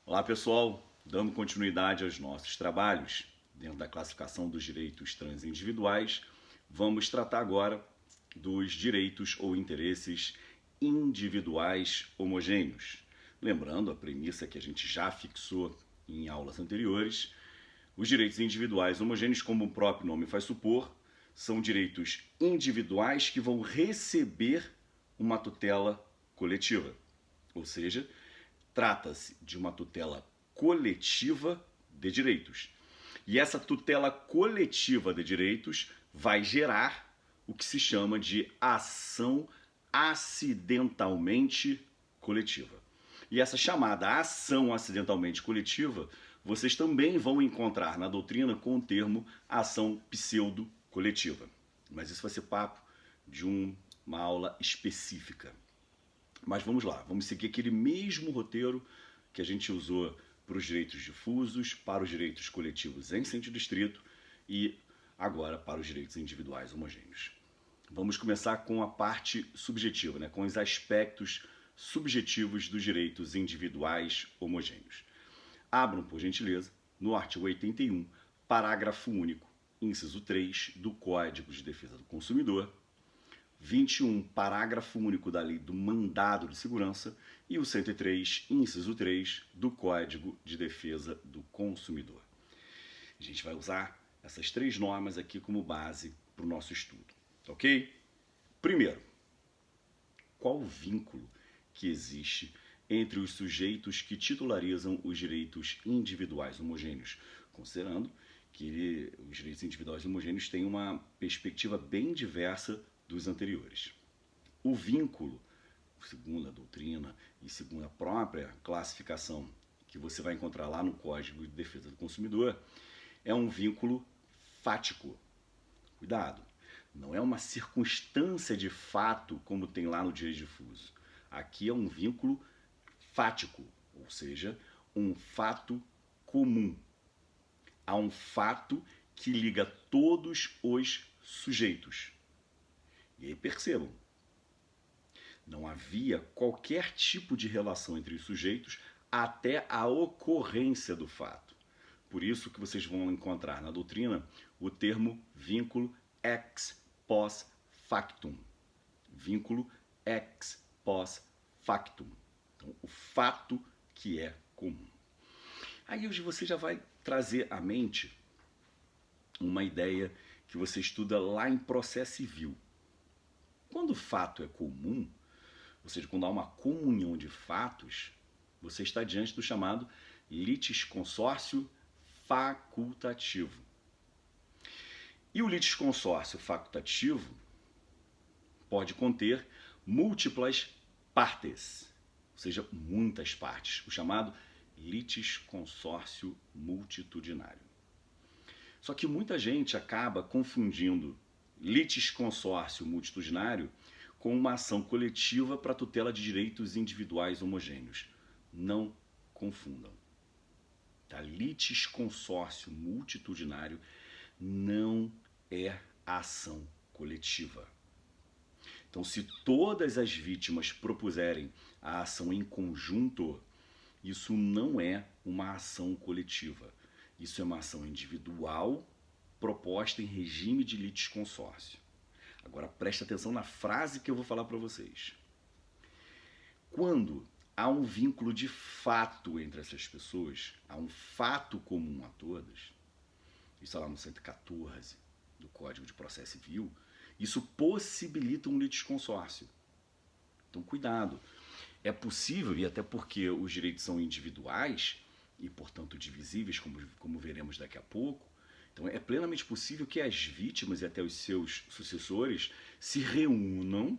Olá pessoal, dando continuidade aos nossos trabalhos dentro da classificação dos direitos transindividuais, vamos tratar agora dos direitos ou interesses individuais homogêneos. Lembrando a premissa que a gente já fixou em aulas anteriores, os direitos individuais homogêneos, como o próprio nome faz supor, são direitos individuais que vão receber uma tutela coletiva, ou seja, trata-se de uma tutela coletiva de direitos. E essa tutela coletiva de direitos vai gerar o que se chama de ação acidentalmente coletiva. E essa chamada ação acidentalmente coletiva, vocês também vão encontrar na doutrina com o termo ação pseudo-coletiva. Mas isso vai ser papo de uma aula específica. Mas vamos lá, vamos seguir aquele mesmo roteiro que a gente usou para os direitos difusos, para os direitos coletivos em sentido estrito e agora para os direitos individuais homogêneos. Vamos começar com a parte subjetiva, né, com os aspectos subjetivos dos direitos individuais homogêneos. Abram, por gentileza, no artigo 81, parágrafo único, inciso 3 do Código de Defesa do Consumidor, 21, parágrafo único da Lei do Mandado de Segurança e o 103, inciso 3 do Código de Defesa do Consumidor. A gente vai usar essas três normas aqui como base para o nosso estudo, ok? Primeiro, qual o vínculo que existe entre os sujeitos que titularizam os direitos individuais homogêneos, considerando que os direitos individuais homogêneos têm uma perspectiva bem diversa dos anteriores. O vínculo, segundo a doutrina e segundo a própria classificação que você vai encontrar lá no Código de Defesa do Consumidor, é um vínculo fático. Cuidado, não é uma circunstância de fato como tem lá no direito difuso. Aqui é um vínculo fático, ou seja, um fato comum. Há um fato que liga todos os sujeitos. E aí percebam, não havia qualquer tipo de relação entre os sujeitos até a ocorrência do fato. Por isso que vocês vão encontrar na doutrina o termo vínculo ex post factum. Vínculo ex post factum. Então, o fato que é comum. Aí hoje você já vai trazer à mente uma ideia que você estuda lá em processo civil. Quando o fato é comum, ou seja, quando há uma comunhão de fatos, você está diante do chamado litisconsórcio facultativo. E o litisconsórcio facultativo pode conter múltiplas partes, ou seja, muitas partes, o chamado litisconsórcio multitudinário. Só que muita gente acaba confundindo litisconsórcio multitudinário com uma ação coletiva para tutela de direitos individuais homogêneos. Não confundam. Tá? Litisconsórcio multitudinário não é ação coletiva. Então, se todas as vítimas propuserem a ação em conjunto, isso não é uma ação coletiva. Isso é uma ação individual proposta em regime de litisconsórcio. Agora preste atenção na frase que eu vou falar para vocês. Quando há um vínculo de fato entre essas pessoas, há um fato comum a todas, isso lá no 114 do Código de Processo Civil, isso possibilita um litisconsórcio. Então cuidado, é possível, e até porque os direitos são individuais e portanto divisíveis, como veremos daqui a pouco, então é plenamente possível que as vítimas e até os seus sucessores se reúnam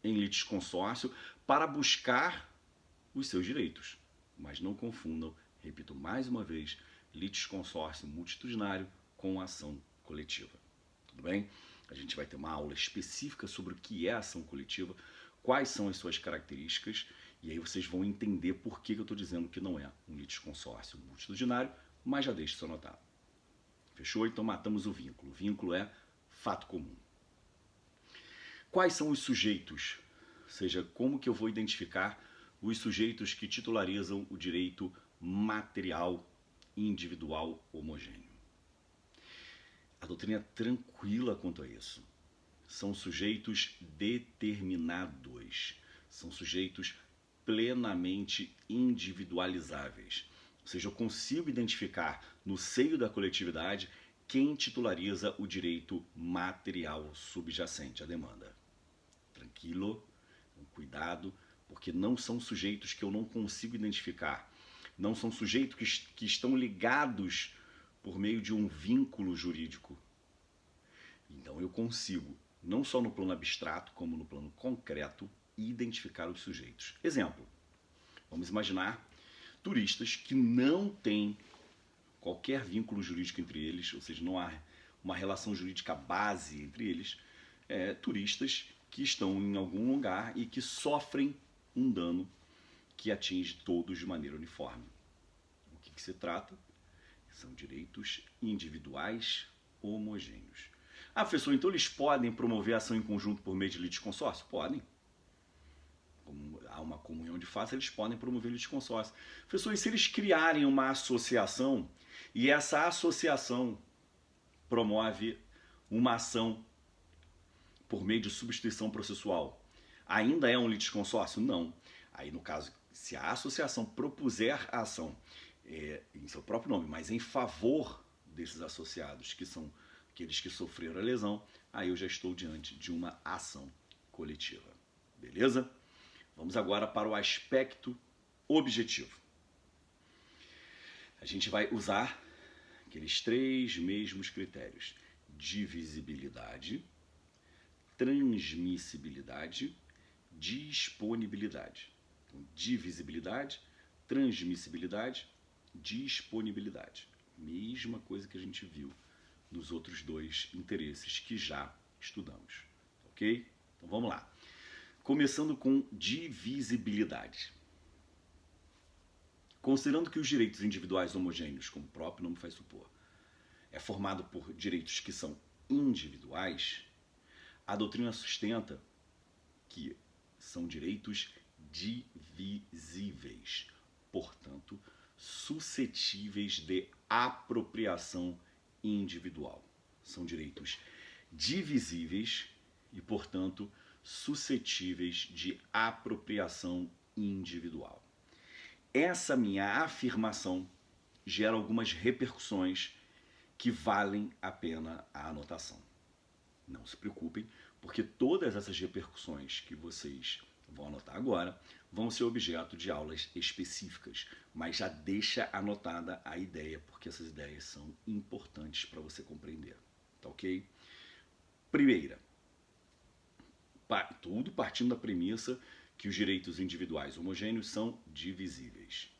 em litisconsórcio para buscar os seus direitos. Mas não confundam, repito mais uma vez, litisconsórcio multitudinário com ação coletiva. Tudo bem? A gente vai ter uma aula específica sobre o que é ação coletiva, quais são as suas características, e aí vocês vão entender por que eu estou dizendo que não é um litisconsórcio multitudinário, mas já deixe isso anotado. Fechou? Então matamos o vínculo. O vínculo é fato comum. Quais são os sujeitos? Ou seja, como que eu vou identificar os sujeitos que titularizam o direito material individual homogêneo. A doutrina é tranquila quanto a isso. São sujeitos determinados, são sujeitos plenamente individualizáveis. Ou seja, eu consigo identificar no seio da coletividade quem titulariza o direito material subjacente à demanda. Tranquilo, com cuidado, porque não são sujeitos que eu não consigo identificar. Não são sujeitos que estão ligados por meio de um vínculo jurídico. Então eu consigo, não só no plano abstrato, como no plano concreto, identificar os sujeitos. Exemplo, vamos imaginar turistas que não têm qualquer vínculo jurídico entre eles, ou seja, não há uma relação jurídica base entre eles, turistas que estão em algum lugar e que sofrem um dano que atinge todos de maneira uniforme. O que se trata? São direitos individuais homogêneos. Ah, professor, então eles podem promover ação em conjunto por meio de litisconsórcio? Podem. Como há uma comunhão de fato, eles podem promover litisconsórcio. Professor, e se eles criarem uma associação e essa associação promove uma ação por meio de substituição processual, ainda é um litisconsórcio? Não. Aí, no caso, se a associação propuser a ação em seu próprio nome, mas em favor desses associados, que são aqueles que sofreram a lesão, aí eu já estou diante de uma ação coletiva. Beleza? Vamos agora para o aspecto objetivo. A gente vai usar aqueles 3 mesmos critérios: divisibilidade, transmissibilidade, disponibilidade. Então, divisibilidade, transmissibilidade, disponibilidade. Mesma coisa que a gente viu nos outros 2 interesses que já estudamos. Ok? Então vamos lá. Começando com divisibilidade. Considerando que os direitos individuais homogêneos, como o próprio nome faz supor, é formado por direitos que são individuais, a doutrina sustenta que são direitos divisíveis, portanto, suscetíveis de apropriação individual. São direitos divisíveis e, portanto, suscetíveis de apropriação individual. Essa minha afirmação gera algumas repercussões que valem a pena a anotação. Não se preocupem, porque todas essas repercussões que vocês vão anotar agora vão ser objeto de aulas específicas, mas já deixa anotada a ideia, porque essas ideias são importantes para você compreender. Tá ok? Primeira, tudo partindo da premissa que os direitos individuais homogêneos são divisíveis.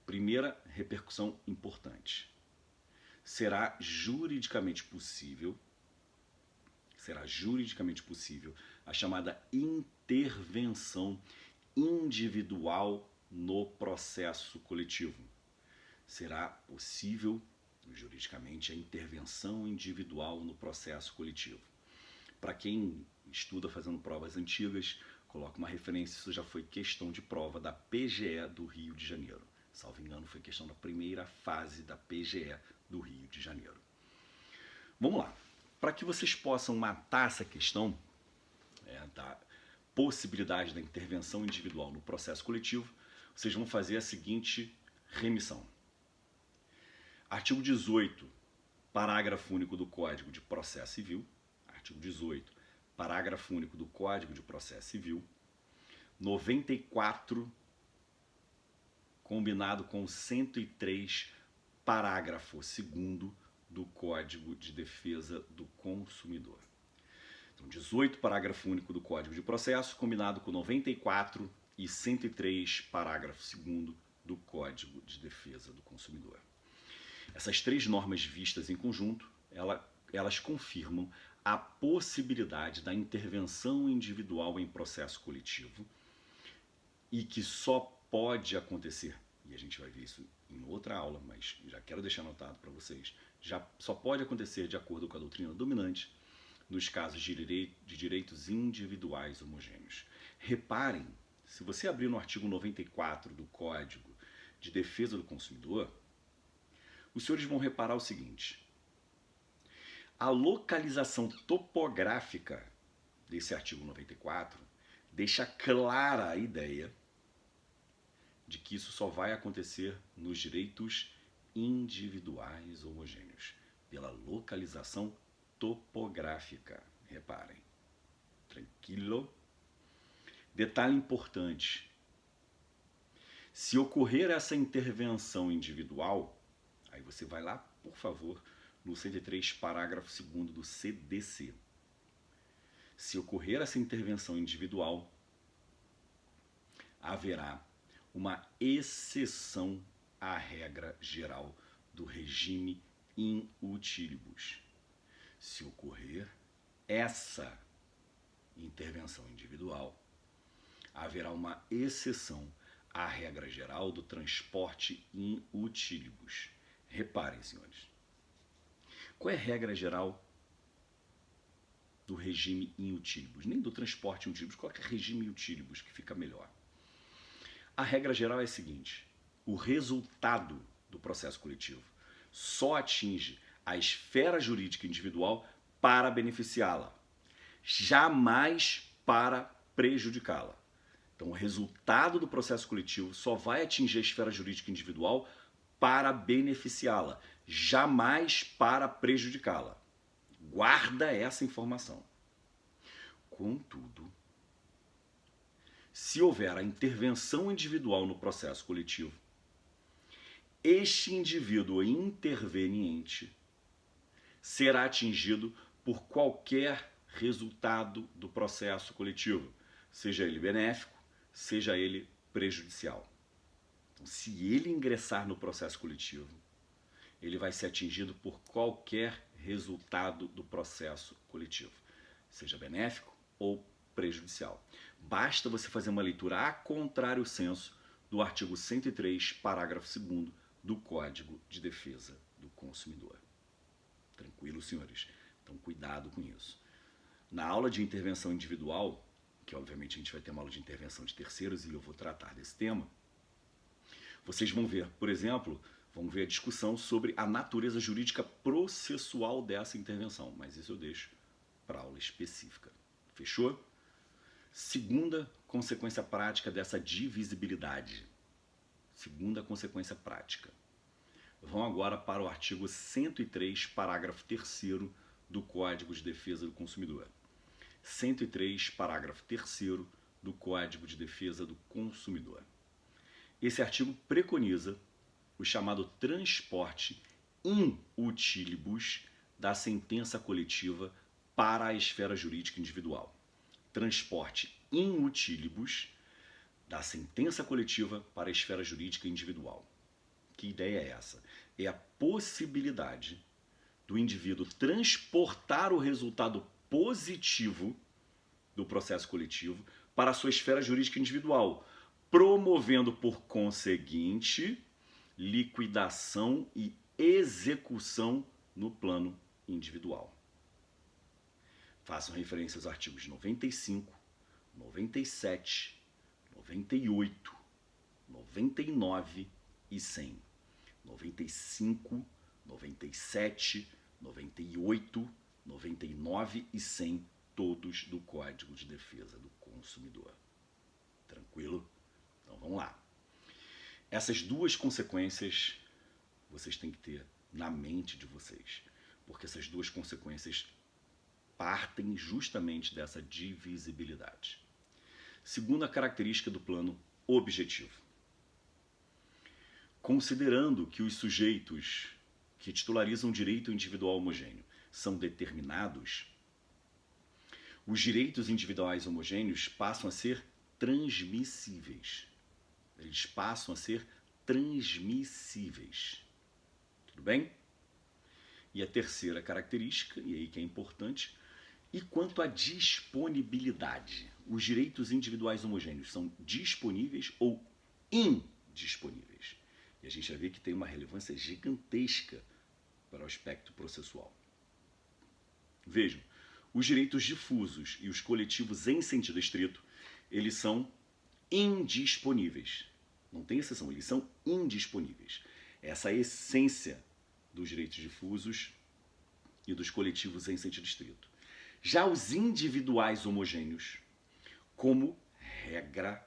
Primeira repercussão importante. Será juridicamente possível a chamada intervenção individual no processo coletivo. Será possível, juridicamente, a intervenção individual no processo coletivo. Para quem estuda fazendo provas antigas, coloca uma referência, isso já foi questão de prova da PGE do Rio de Janeiro. Salvo engano, foi questão da primeira fase da PGE do Rio de Janeiro. Vamos lá. Para que vocês possam matar essa questão da possibilidade da intervenção individual no processo coletivo, vocês vão fazer a seguinte remissão. Artigo 18, parágrafo único do Código de Processo Civil. Artigo 18, parágrafo único do Código de Processo Civil. 94, combinado com 103, parágrafo 2º do Código de Defesa do Consumidor. Então, 18, parágrafo único do Código de Processo, combinado com 94 e 103, parágrafo 2º do Código de Defesa do Consumidor. Essas 3 normas vistas em conjunto, elas confirmam a possibilidade da intervenção individual em processo coletivo e que só pode acontecer, e a gente vai ver isso em outra aula, mas já quero deixar anotado para vocês, já só pode acontecer de acordo com a doutrina dominante nos casos de direitos individuais homogêneos. Reparem, se você abrir no artigo 94 do Código de Defesa do Consumidor, os senhores vão reparar o seguinte: a localização topográfica desse artigo 94 deixa clara a ideia de que isso só vai acontecer nos direitos individuais homogêneos, pela localização topográfica. Reparem. Tranquilo? Detalhe importante. Se ocorrer essa intervenção individual, aí você vai lá, por favor, no 103, parágrafo 2º do CDC. Se ocorrer essa intervenção individual, haverá uma exceção à regra geral do regime in utilibus. Se ocorrer essa intervenção individual, haverá uma exceção à regra geral do transporte in utilibus. Reparem, senhores. Qual é a regra geral do regime in utilibus? Nem do transporte in utilibus. Qual é o regime in utilibus que fica melhor? A regra geral é a seguinte: o resultado do processo coletivo só atinge a esfera jurídica individual para beneficiá-la, jamais para prejudicá-la. Então, o resultado do processo coletivo só vai atingir a esfera jurídica individual para beneficiá-la, jamais para prejudicá-la. Guarda essa informação. Contudo, se houver a intervenção individual no processo coletivo, este indivíduo interveniente será atingido por qualquer resultado do processo coletivo, seja ele benéfico, seja ele prejudicial. Então, se ele ingressar no processo coletivo, ele vai ser atingido por qualquer resultado do processo coletivo, seja benéfico ou prejudicial. Basta você fazer uma leitura a contrário senso do artigo 103, parágrafo 2º do Código de Defesa do Consumidor. Tranquilo, senhores? Então, cuidado com isso. Na aula de intervenção individual, que obviamente a gente vai ter uma aula de intervenção de terceiros e eu vou tratar desse tema, vocês vão ver, por exemplo, vão ver a discussão sobre a natureza jurídica processual dessa intervenção, mas isso eu deixo para aula específica. Fechou? Segunda consequência prática dessa divisibilidade. Segunda consequência prática. Vão agora para o artigo 103, parágrafo 3º do Código de Defesa do Consumidor. 103, parágrafo 3º do Código de Defesa do Consumidor. Esse artigo preconiza o chamado transporte in utilibus da sentença coletiva para a esfera jurídica individual. Transporte in utilibus da sentença coletiva para a esfera jurídica individual. Que ideia é essa? É a possibilidade do indivíduo transportar o resultado positivo do processo coletivo para a sua esfera jurídica individual, promovendo por conseguinte liquidação e execução no plano individual. Façam referência aos artigos 95, 97, 98, 99 e 100. 95, 97, 98, 99 e 100, todos do Código de Defesa do Consumidor. Tranquilo? Então vamos lá. Essas duas consequências vocês têm que ter na mente de vocês, porque essas duas consequências partem justamente dessa divisibilidade. Segunda característica do plano objetivo. Considerando que os sujeitos que titularizam direito individual homogêneo são determinados, os direitos individuais homogêneos passam a ser transmissíveis. Eles passam a ser transmissíveis. Tudo bem? E a terceira característica, e aí que é importante, e quanto à disponibilidade? Os direitos individuais homogêneos são disponíveis ou indisponíveis? E a gente vai ver que tem uma relevância gigantesca para o aspecto processual. Vejam, os direitos difusos e os coletivos em sentido estrito, eles são indisponíveis. Não tem exceção, eles são indisponíveis. Essa é a essência dos direitos difusos e dos coletivos em sentido estrito. Já os individuais homogêneos, como regra,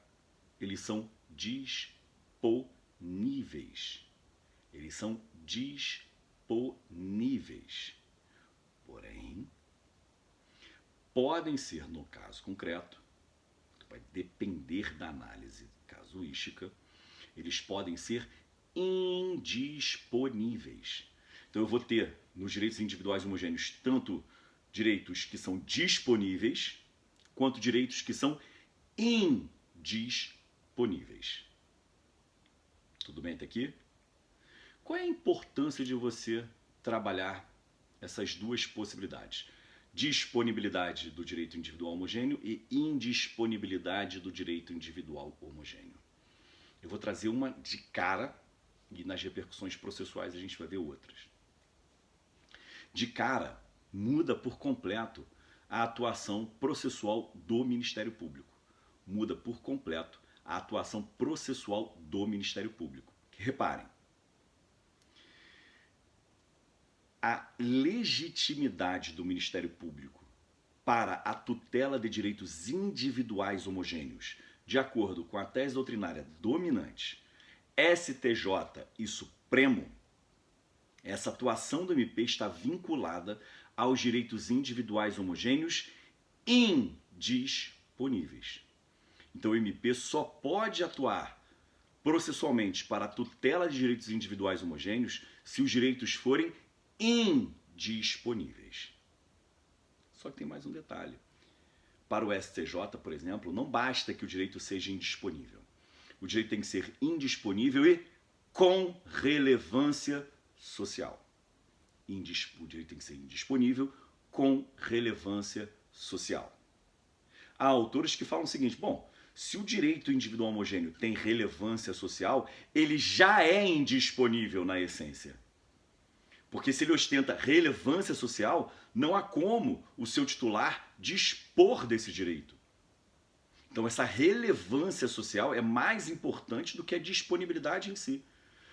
eles são disponíveis. Eles são disponíveis. Porém, podem ser, no caso concreto, vai depender da análise casuística, eles podem ser indisponíveis. Então eu vou ter nos direitos individuais homogêneos tanto direitos que são disponíveis quanto direitos que são indisponíveis. Tudo bem até aqui? Qual é a importância de você trabalhar essas duas possibilidades? Disponibilidade do direito individual homogêneo e indisponibilidade do direito individual homogêneo. Eu vou trazer uma de cara e nas repercussões processuais a gente vai ver outras. De cara, muda por completo a atuação processual do Ministério Público. Muda por completo a atuação processual do Ministério Público. Reparem, a legitimidade do Ministério Público para a tutela de direitos individuais homogêneos, de acordo com a tese doutrinária dominante, STJ e Supremo, essa atuação do MP está vinculada aos direitos individuais homogêneos indisponíveis. Então o MP só pode atuar processualmente para a tutela de direitos individuais homogêneos se os direitos forem indisponíveis. Só que tem mais um detalhe. Para o STJ, por exemplo, não basta que o direito seja indisponível. O direito tem que ser indisponível e com relevância social. O direito tem que ser indisponível com relevância social. Há autores que falam o seguinte, bom, se o direito individual homogêneo tem relevância social, ele já é indisponível na essência. Porque se ele ostenta relevância social, não há como o seu titular dispor desse direito. Então essa relevância social é mais importante do que a disponibilidade em si.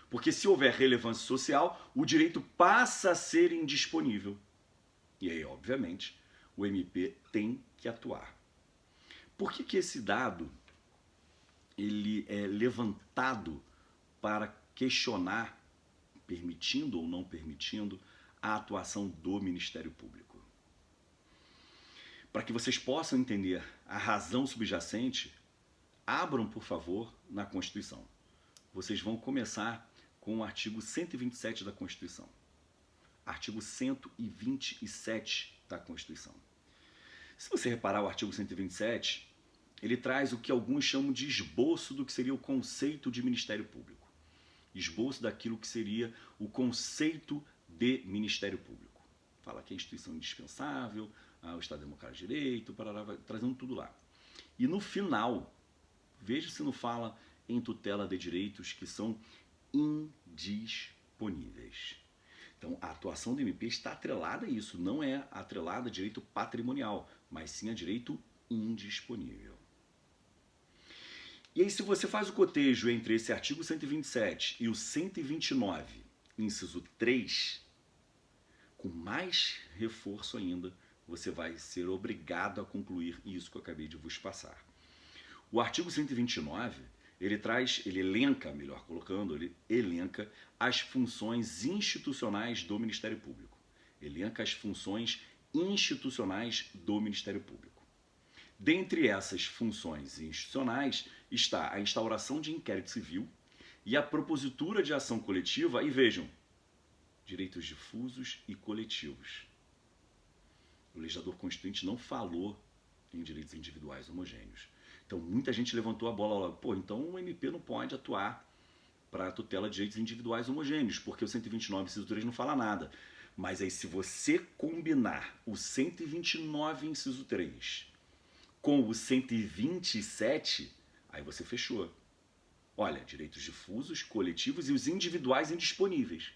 Porque se houver relevância social, o direito passa a ser indisponível. E aí, obviamente, o MP tem que atuar. Por que esse dado ele é levantado para questionar, permitindo ou não permitindo, a atuação do Ministério Público? Para que vocês possam entender a razão subjacente, abram, por favor, na Constituição. Vocês vão começar com o artigo 127 da Constituição. Artigo 127 da Constituição. Se você reparar o artigo 127, ele traz o que alguns chamam de esboço do que seria o conceito de Ministério Público. Esboço daquilo que seria o conceito de Ministério Público. Fala que é instituição indispensável, o Estado Democrático de Direito, parará, trazendo tudo lá. E no final, veja se não fala em tutela de direitos que são indisponíveis. Então, a atuação do MP está atrelada a isso, não é atrelada a direito patrimonial, mas sim a direito indisponível. E aí, se você faz o cotejo entre esse artigo 127 e o 129, inciso 3, com mais reforço ainda, você vai ser obrigado a concluir isso que eu acabei de vos passar. O artigo 129, ele elenca, melhor colocando, ele elenca as funções institucionais do Ministério Público. Elenca as funções institucionais do Ministério Público. Dentre essas funções institucionais está a instauração de inquérito civil e a propositura de ação coletiva, e vejam, direitos difusos e coletivos. O legislador constituinte não falou em direitos individuais homogêneos. Então, muita gente levantou a bola logo. Pô, então o MP não pode atuar para a tutela de direitos individuais homogêneos, porque o 129, inciso 3, não fala nada. Mas aí, se você combinar o 129, inciso 3, com o 127, aí você fechou. Olha, direitos difusos, coletivos e os individuais indisponíveis.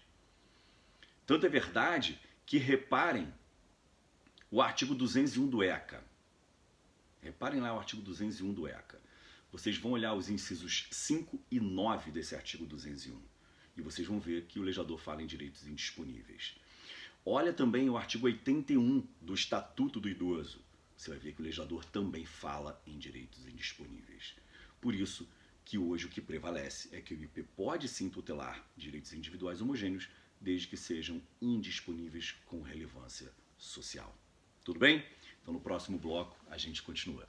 Tanto é verdade que, reparem, o artigo 201 do ECA. Reparem lá o artigo 201 do ECA. vocês vão olhar os incisos 5 e 9 desse artigo 201 e vocês vão ver que o legislador fala em direitos indisponíveis. Olha também o artigo 81 do Estatuto do Idoso. Você vai ver que o legislador também fala em direitos indisponíveis. Por isso que hoje o que prevalece é que o MP pode sim tutelar direitos individuais homogêneos, desde que sejam indisponíveis com relevância social. Tudo bem? Então no próximo bloco a gente continua.